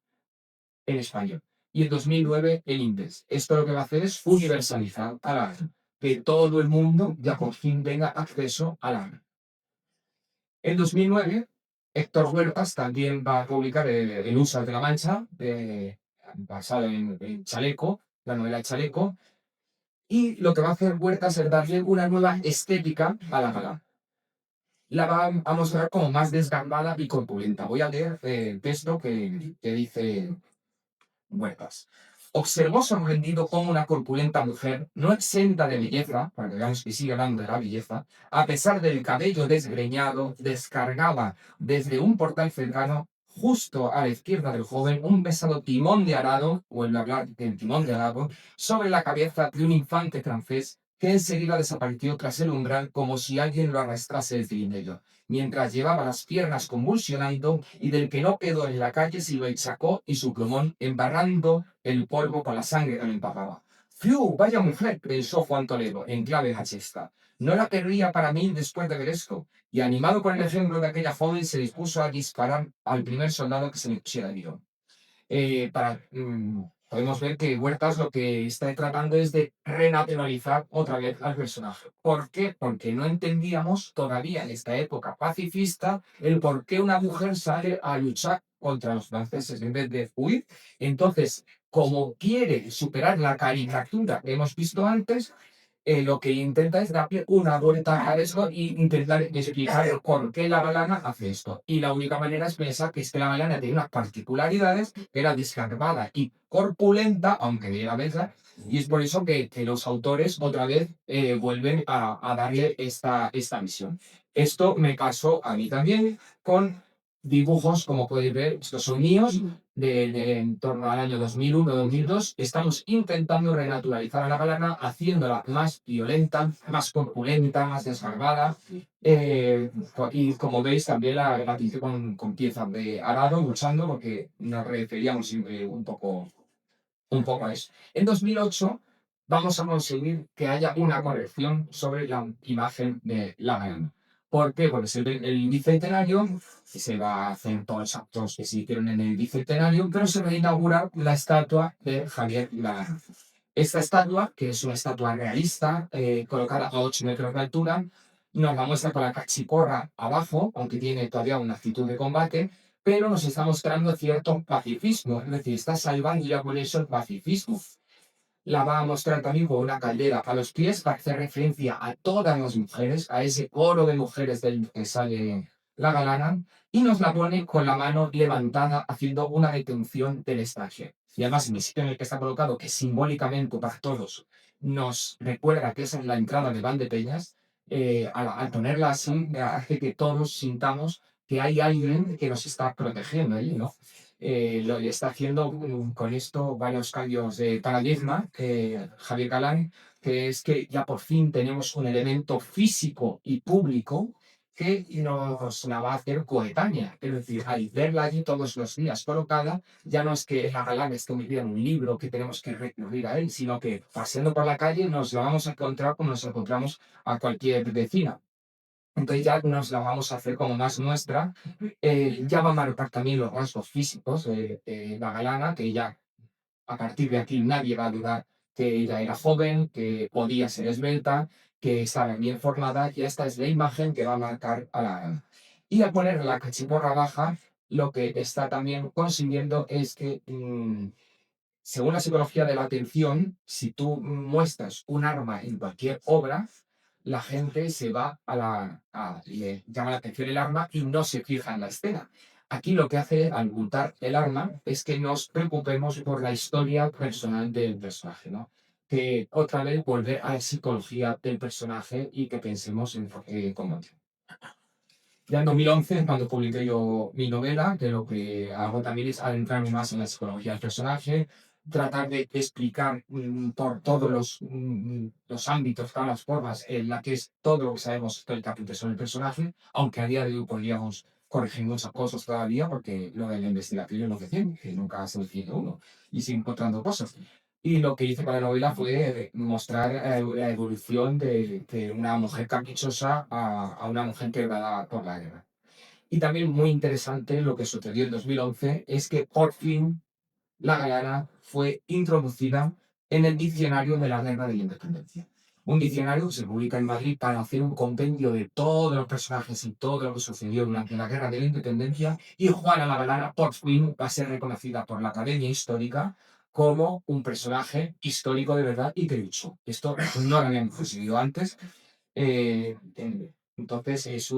en español. Y en 2009 el Indes. Esto lo que va a hacer es universalizar a la que todo el mundo ya por fin tenga acceso a la. En 2009, Héctor Huertas también va a publicar el Usas de la Mancha, basado en Chaleco, la novela Chaleco, y lo que va a hacer Huertas es darle una nueva estética a la gala. La va a mostrar como más desgarbada y corpulenta. Voy a leer el texto que dice Huertas. Observó sorprendido cómo una corpulenta mujer, no exenta de belleza, para que veamos que sigue hablando de la belleza, a pesar del cabello desgreñado, descargaba desde un portal cercano, justo a la izquierda del joven, un pesado timón de arado, vuelve a hablar del timón de arado, sobre la cabeza de un infante francés, que enseguida desapareció tras el umbral como si alguien lo arrastrase del cilindello, mientras llevaba las piernas convulsionando, y del que no quedó en la calle si lo sacó y su plumón, embarrando el polvo con la sangre que lo empapaba. ¡Fiu! ¡Vaya mujer!, pensó Juan Toledo, en clave machista. No la querría para mí después de ver esto. Y animado por el ejemplo de aquella joven, se dispuso a disparar al primer soldado que se le pusiera el guión. Podemos ver que Huertas lo que está tratando es de renaturalizar otra vez al personaje. ¿Por qué? Porque no entendíamos todavía en esta época pacifista el por qué una mujer sale a luchar contra los franceses en vez de huir. Entonces, como quiere superar la caricatura que hemos visto antes, lo que intenta es darle una vuelta a eso y intentar explicar por qué la galana hace esto. Y la única manera es pensar que es que la galana tiene unas particularidades, que era desgarbada y corpulenta, aunque de la mesa, y es por eso que los autores otra vez vuelven a darle esta misión. Esto me pasó a mí también con dibujos, como podéis ver, estos son míos, en torno al año 2001-2002. Estamos intentando renaturalizar a la galana, haciéndola más violenta, más corpulenta, más desgarbada. Y como veis, también la pinté con piezas de arado, luchando, porque nos referíamos siempre un poco a eso. En 2008 vamos a conseguir que haya una corrección sobre la imagen de la galana. ¿Por qué? Porque es el bicentenario, y se va a hacer todos los actos que se hicieron en el bicentenario, pero se va a inaugurar la estatua de Javier Galán. Esta estatua, que es una estatua realista, colocada a 8 metros de altura, nos la muestra con la cachiporra abajo, aunque tiene todavía una actitud de combate, pero nos está mostrando cierto pacifismo, es decir, está salvando ya con eso el pacifismo. La va a mostrar también con una caldera a los pies para hacer referencia a todas las mujeres, a ese coro de mujeres del que sale la galana, y nos la pone con la mano levantada haciendo una detención del estaje. Y además en el sitio en el que está colocado, que simbólicamente para todos nos recuerda que esa es la entrada de Valdepeñas, al ponerla así hace que todos sintamos que hay alguien que nos está protegiendo allí, ¿no? Lo está haciendo con esto varios cambios de paradigma, Javier Galán, que es que ya por fin tenemos un elemento físico y público que nos la va a hacer coetánea. Es decir, al verla allí todos los días colocada, ya no es que la Galán esté metida en un libro que tenemos que recurrir a él, sino que paseando por la calle nos la vamos a encontrar como nos encontramos a cualquier vecina. Entonces ya nos la vamos a hacer como más nuestra. Ya va a marcar también los rasgos físicos de la galana, que ya a partir de aquí nadie va a dudar que ella era joven, que podía ser esbelta, que estaba bien formada, y esta es la imagen que va a marcar a la galana. Y al poner la cachiporra baja, lo que está también consiguiendo es que según la psicología de la atención, si tú muestras un arma en cualquier obra, la gente se va le llama la atención el arma y no se fija en la escena. Aquí lo que hace al ocultar el arma es que nos preocupemos por la historia personal del personaje, ¿no? Que otra vez volver a la psicología del personaje y que pensemos en por qué cómo. Ya en 2011 es cuando publiqué yo mi novela, que lo que hago también es adentrarme más en la psicología del personaje, tratar de explicar por todos los ámbitos, todas las formas en las que es todo lo que sabemos del capítulo sobre el personaje, aunque a día de hoy podríamos corregir muchas cosas todavía, porque lo de la investigación es lo que tiene, que nunca se decide uno y sigue encontrando cosas. Y lo que hice con la novela fue mostrar la evolución de una mujer caprichosa a una mujer quebrada por la guerra. Y también muy interesante lo que sucedió en 2011 es que por fin la galana fue introducida en el diccionario de la Guerra de la Independencia. Un diccionario que se publica en Madrid para hacer un compendio de todos los personajes y todo lo que sucedió durante la Guerra de la Independencia. Y Juana la Galana por fin va a ser reconocida por la Academia Histórica como un personaje histórico de verdad y que luchó. Esto no lo habían conseguido antes. Entonces,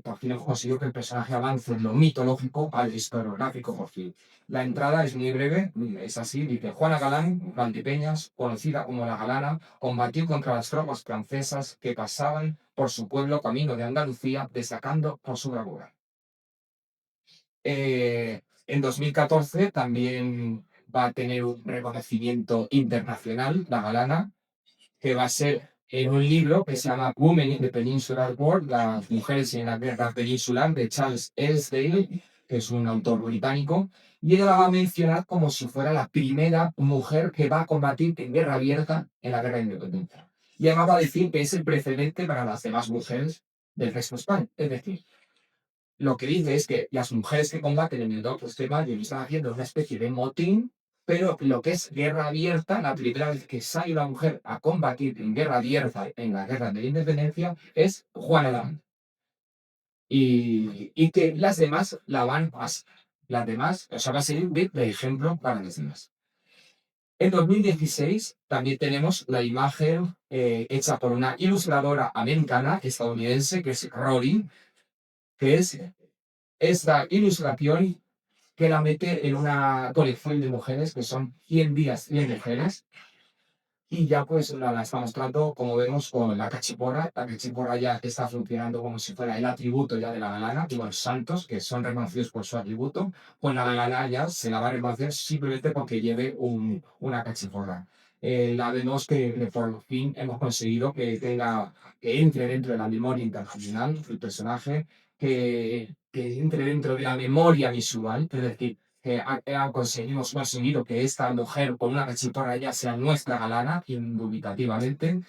por fin hemos conseguido que el personaje avance de lo mitológico al historiográfico, por fin. La entrada es muy breve, es así, dice: Juana Galán, Valdepeñas, conocida como la Galana, combatió contra las tropas francesas que pasaban por su pueblo camino de Andalucía, destacando por su bravura. En 2014 también va a tener un reconocimiento internacional, la Galana, que va a ser en un libro que se llama Women in the Peninsular War, las mujeres en la guerra peninsular, de Charles Ellsdale, que es un autor británico, y ella la va a mencionar como si fuera la primera mujer que va a combatir en guerra abierta en la guerra de independencia. Y además va a decir que es el precedente para las demás mujeres del resto de España. Es decir, lo que dice es que las mujeres que combaten en el otro extremo están haciendo una especie de motín, pero lo que es guerra abierta, la primera vez que sale una mujer a combatir en guerra abierta en la guerra de la independencia es Juana D'Arc. Y que las demás la van a pasar. Las demás, o sea, va a ser un bit de ejemplo para las demás. En 2016 también tenemos la imagen hecha por una ilustradora americana, estadounidense, que es Rory, que es esta ilustración que la mete en una colección de mujeres, que son 100 días, 100 mujeres, y ya pues la está mostrando, como vemos, con la cachiporra. La cachiporra ya está funcionando como si fuera el atributo ya de la galana, como los santos, que son reconocidos por su atributo. Pues la galana ya se la va a reconocer simplemente porque lleve una cachiporra. La vemos que por fin hemos conseguido que tenga, que entre dentro de la memoria internacional el personaje, que entre dentro de la memoria visual, es decir, que hemos conseguido que esta mujer con una cachiporra ya sea nuestra galana, indubitativamente,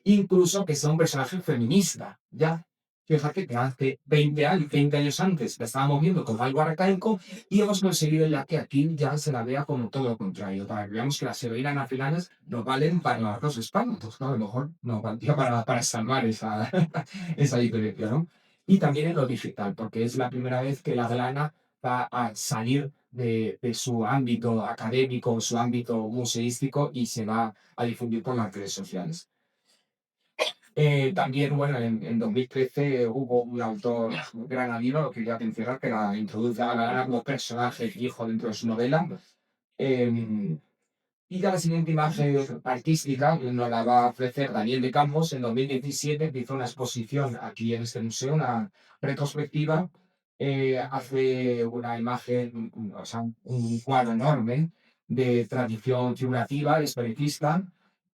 incluso que sea un personaje feminista, ya. Fíjate que hace 20 años antes la estábamos viendo como algo arcaico y hemos conseguido ya que aquí ya se la vea como todo lo contrario, para que veamos que las heroínas nacionales no valen para los dos espantos, ¿no? A lo mejor no valdría para salvar esa, esa diferencia, ¿no? Y también en lo digital, porque es la primera vez que la galana va a salir de su ámbito académico, su ámbito museístico y se va a difundir por las redes sociales. También, bueno, en 2013 hubo un autor granadino, lo quería mencionar, que la introduce a la como personaje fijo dentro de su novela. Eh, y ya la siguiente imagen artística nos la va a ofrecer Daniel de Campos en 2017, que hizo una exposición aquí en este museo, una retrospectiva. Hace una imagen, o sea, un cuadro enorme de tradición figurativa, espiritista,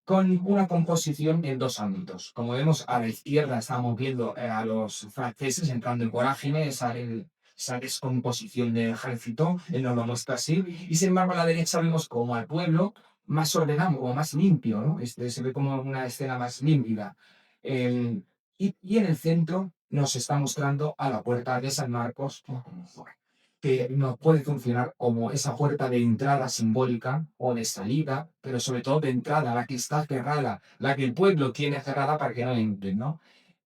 con una composición en dos ámbitos. Como vemos, a la izquierda estamos viendo a los franceses entrando en vorágine, esa descomposición del ejército, él nos lo muestra así, y sin embargo a la derecha vemos como al pueblo más ordenado o más limpio, ¿no? Se ve como una escena más límpida. Eh, y en el centro nos está mostrando a la puerta de San Marcos, que nos puede funcionar como esa puerta de entrada simbólica o de salida, pero sobre todo de entrada, la que está cerrada, la que el pueblo tiene cerrada para que no entren, ¿no?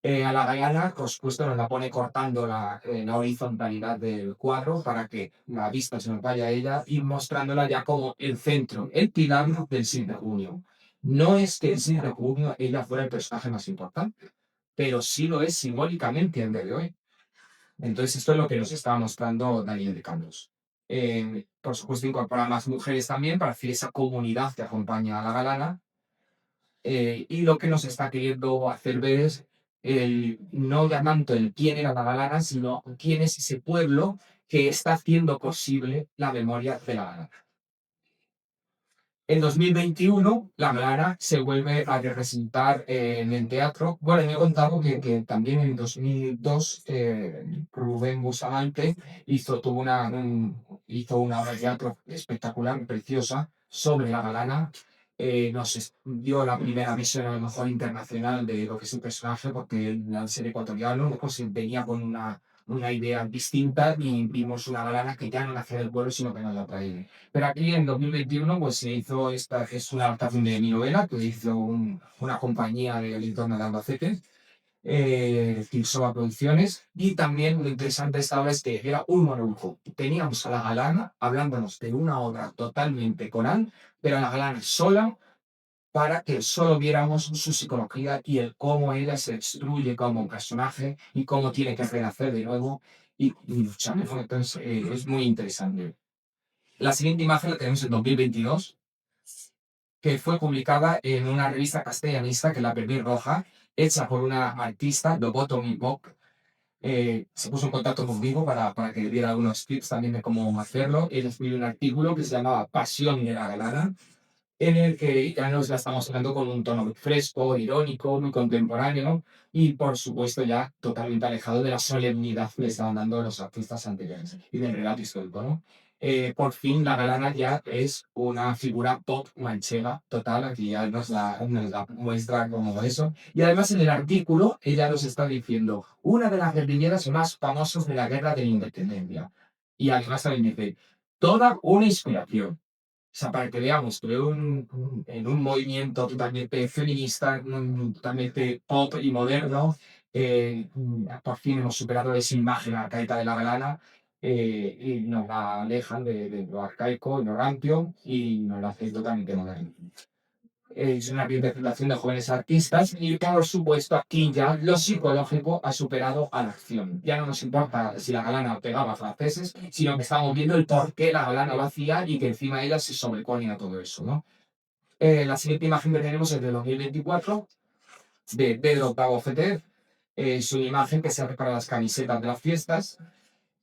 A la gallana, por supuesto, nos la pone cortando la horizontalidad del cuadro para que la vista se nos vaya a ella y mostrándola ya como el centro, el pilar del 6 de junio. No es que el 6 de junio ella fuera el personaje más importante, pero sí lo es simbólicamente en día de hoy. Entonces, esto es lo que nos está mostrando Daniel de Campos. Por supuesto, incorpora más mujeres también para hacer esa comunidad que acompaña a la galana, y lo que nos está queriendo hacer ver es no ya tanto el quién era la galana, sino quién es ese pueblo que está haciendo posible la memoria de la galana. En 2021, la galana se vuelve a representar en el teatro. Bueno, me he contado que también en 2002 Rubén Bustamante hizo una obra de teatro espectacular, preciosa, sobre la galana. Dio la primera visión a lo mejor internacional de lo que es el personaje, porque al ser ecuatoriano pues, venía con una idea distinta y vimos una galana que ya no nace del pueblo, sino que nos la trae. Pero aquí en 2021 pues se hizo esta, que es una adaptación de mi novela, que hizo una compañía del entorno de Albacete, Tilsoba Producciones, y también lo interesante de esta obra es que era un monólogo. Teníamos a la galana hablándonos de una obra totalmente coral, pero a la galana sola, para que solo viéramos su psicología y el cómo ella se destruye como personaje y cómo tiene que renacer de nuevo y luchar, ¿no? Entonces es muy interesante. La siguiente imagen la tenemos en 2022, que fue publicada en una revista castellanista, que es la Perdiz Roja, hecha por una artista, Lobotomy Bob. Se puso en contacto conmigo para que le diera algunos tips también de cómo hacerlo. Él escribió un artículo que se llamaba Pasión de la Galana, en el que ya nos la estamos hablando con un tono muy fresco, irónico, muy contemporáneo y, por supuesto, ya totalmente alejado de la solemnidad que le estaban dando los artistas anteriores y del relato histórico, ¿no? Por fin, la galana ya es una figura pop manchega total, aquí ya nos la muestra como eso. Y además, en el artículo, ella nos está diciendo una de las guerrilleras más famosas de la guerra de la independencia. Y además también dice, toda una inspiración. O sea, para que veamos que en un movimiento totalmente feminista, totalmente pop y moderno, por fin hemos superado esa imagen arcaica de la galana y nos la alejan de lo arcaico, lo rampio y nos la hacen totalmente moderna. Es una representación de jóvenes artistas y por supuesto aquí ya lo psicológico ha superado a la acción. Ya no nos importa si la galana pegaba a franceses, sino que estamos viendo el por qué la galana lo hacía y que encima ella se sobrepone a todo eso, ¿no? La siguiente imagen que tenemos es de 2024 de Pedro Pago Feter. Es una imagen que se hace para las camisetas de las fiestas.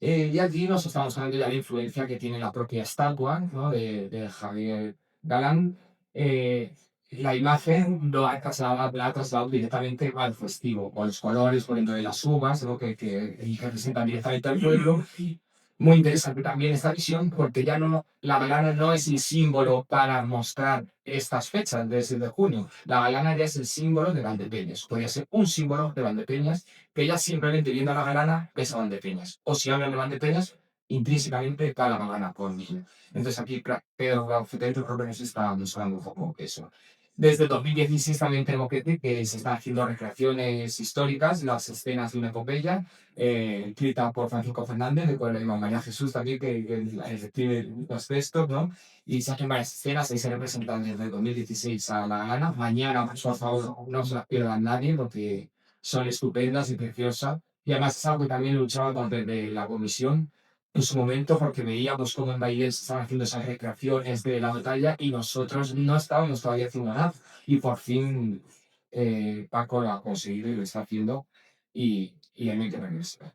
Y aquí nos estamos hablando ya de la influencia que tiene la propia estatua, ¿no? de Javier Galán. Eh, la imagen la ha trasladado directamente al festivo, con los colores, por ejemplo, de las uvas, ¿no? que representan directamente al pueblo. Muy interesante también esta visión, porque ya no, la galana no es el símbolo para mostrar estas fechas del 6 de junio. La galana ya es el símbolo de Valdepeñas. Podría ser un símbolo de Valdepeñas que ya simplemente viendo a la galana ves a Valdepeñas. O si hablan de Valdepeñas, intrínsecamente va la galana por mí. Entonces aquí Pedro Gaufetel yo creo que nos está mostrando un poco eso. Desde 2016 también tenemos que decir que se están haciendo recreaciones históricas, las escenas de una epopeya, escrita por Francisco Fernández, de con María Jesús también, que escribe los textos, ¿no? Y se hacen varias escenas, ahí se representan desde 2016 a la gana. Mañana, por favor, no se las pierda nadie, porque son estupendas y preciosas. Y además es algo que también luchaba contra de la comisión en su momento, porque veíamos cómo en Bailén se estaban haciendo esas recreaciones de la batalla y nosotros no estábamos todavía haciendo nada. Y por fin Paco lo ha conseguido y lo está haciendo y hay que regresar.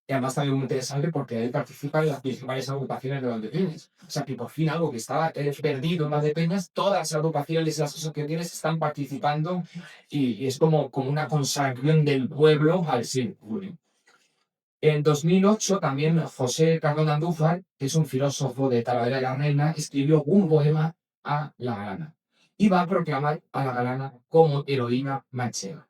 Y además también muy interesante porque él participa en las principales agrupaciones de Valdepeñas. O sea que por fin algo que estaba perdido en Valdepeñas, todas las agrupaciones y las asociaciones están participando y es como una consagración del pueblo al ser público. En 2008 también José Cardona Andújar, que es un filósofo de Talavera de la Reina, escribió un poema a la galana y va a proclamar a la galana como heroína manchega.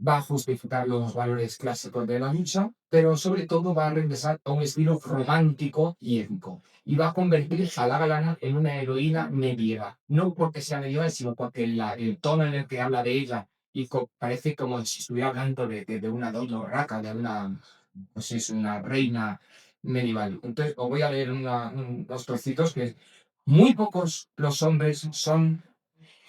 Va a justificar los valores clásicos de la lucha, pero sobre todo va a regresar a un estilo romántico y épico. Y va a convertir a la galana en una heroína medieval. No porque sea medieval, sino porque el tono en el que habla de ella y parece como si estuviera hablando de una doña urraca, de una, pues es una reina medieval. Entonces, os voy a leer unos trocitos que muy pocos los hombres son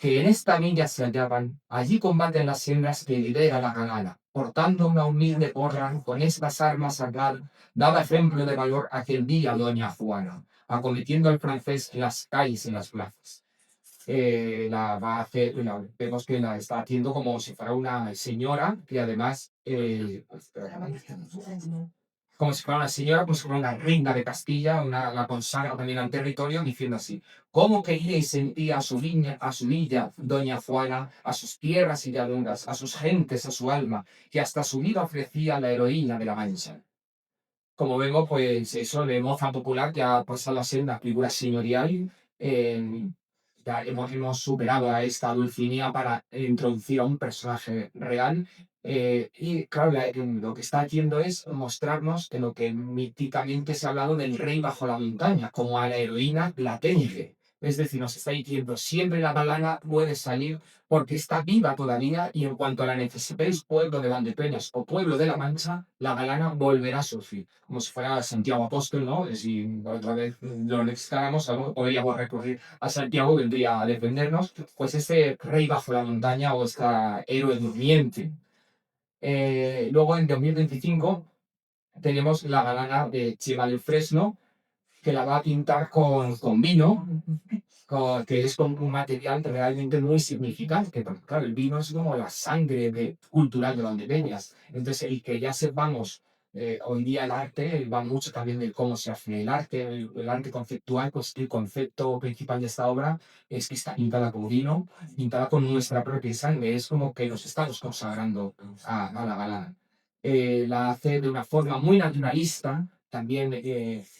que en esta villa se hallaban, allí combaten las hembras que lidera la galana, portando una humilde porra, con estas armas sagrad, daba ejemplo de valor aquel día doña Juana, acometiendo al francés en las calles y en las plazas. La va a hacer, vemos que la está haciendo como si fuera una señora, que además, como si fuera una señora, como si fuera una reina de Castilla, la consagra también al territorio, diciendo así: ¿Cómo quería y sentía a su villa, doña Juana, a sus tierras y llanuras, a sus gentes, a su alma, que hasta su vida ofrecía la heroína de la Mancha? Como vemos, pues eso de moza popular ya pasa a ser una figura señorial. Ya hemos superado a esta Dulcinea para introducir a un personaje real. Y claro, lo que está haciendo es mostrarnos de lo que míticamente se ha hablado del rey bajo la montaña, como a la heroína latente. Es decir, nos está diciendo, siempre la galana puede salir porque está viva todavía y en cuanto la necesitéis, pueblo de Valdepeñas o pueblo de La Mancha, la galana volverá a surgir, como si fuera Santiago Apóstol, ¿no? Si otra vez lo necesitáramos, podríamos recurrir a Santiago, vendría a defendernos, pues este rey bajo la montaña o esta héroe durmiente. Luego en 2025 tenemos la galana de Chima del Fresno, que la va a pintar con vino, que es como un material realmente muy significante, porque claro, el vino es como la sangre cultural de Valdepeñas. Entonces, el que ya sepamos hoy día el arte va mucho también de cómo se hace el arte, el arte conceptual, pues el concepto principal de esta obra es que está pintada con vino, pintada con nuestra propia sangre, es como que nos estamos consagrando a la galana. La hace de una forma muy naturalista, también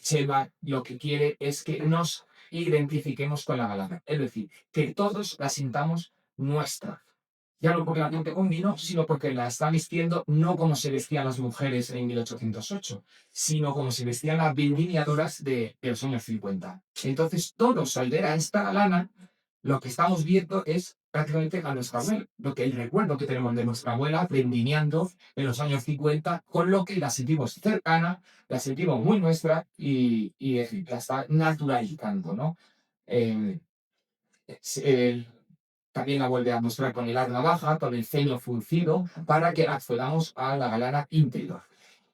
Chema lo que quiere es que nos identifiquemos con la galana. Es decir, que todos la sintamos nuestra. Ya no porque la gente con vino, sino porque la está vistiendo no como se vestían las mujeres en 1808, sino como se vestían las vendimiadoras de los años 50. Entonces, todos al ver a esta galana lo que estamos viendo es prácticamente a nuestra abuela, lo que el recuerdo que tenemos de nuestra abuela vendimiando en los años 50, con lo que la sentimos cercana, la sentimos muy nuestra y la está naturalizando, ¿no? Eh, eh, También la vuelve a mostrar con el arma baja, con el ceño fruncido, para que accedamos a la galana interior.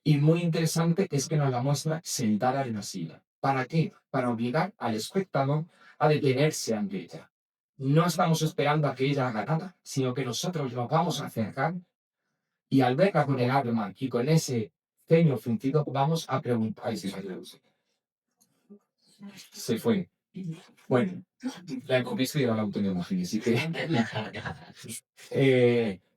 Y muy interesante es que nos la muestra sentada en la silla. ¿Para qué? Para obligar al espectador a detenerse ante ella. No estamos esperando a que ella haga nada, sino que nosotros nos vamos a acercar y al verla con el arma y con ese ceño fruncido, vamos a preguntar. Ay, se fue. Bueno, la he visto y ahora la autoimagen, así que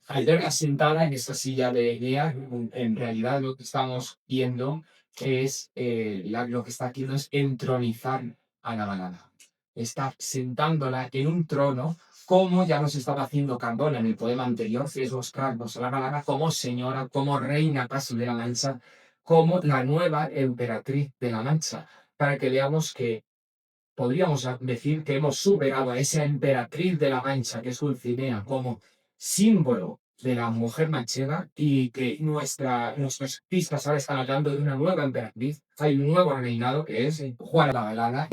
al verla sentada en esta silla de guía, en realidad lo que estamos viendo es, lo que está haciendo es entronizar a la banana. Está sentándola en un trono, como ya nos estaba haciendo Cardona en el poema anterior, que es mostrarnos a la banana como señora, como reina casi de la Mancha, como la nueva emperatriz de la Mancha, para que veamos que podríamos decir que hemos superado a esa emperatriz de la Mancha, que es Dulcinea, como símbolo de la mujer manchega y que nuestros pistas ahora están hablando de una nueva emperatriz. Hay un nuevo reinado que es Juana la Velada.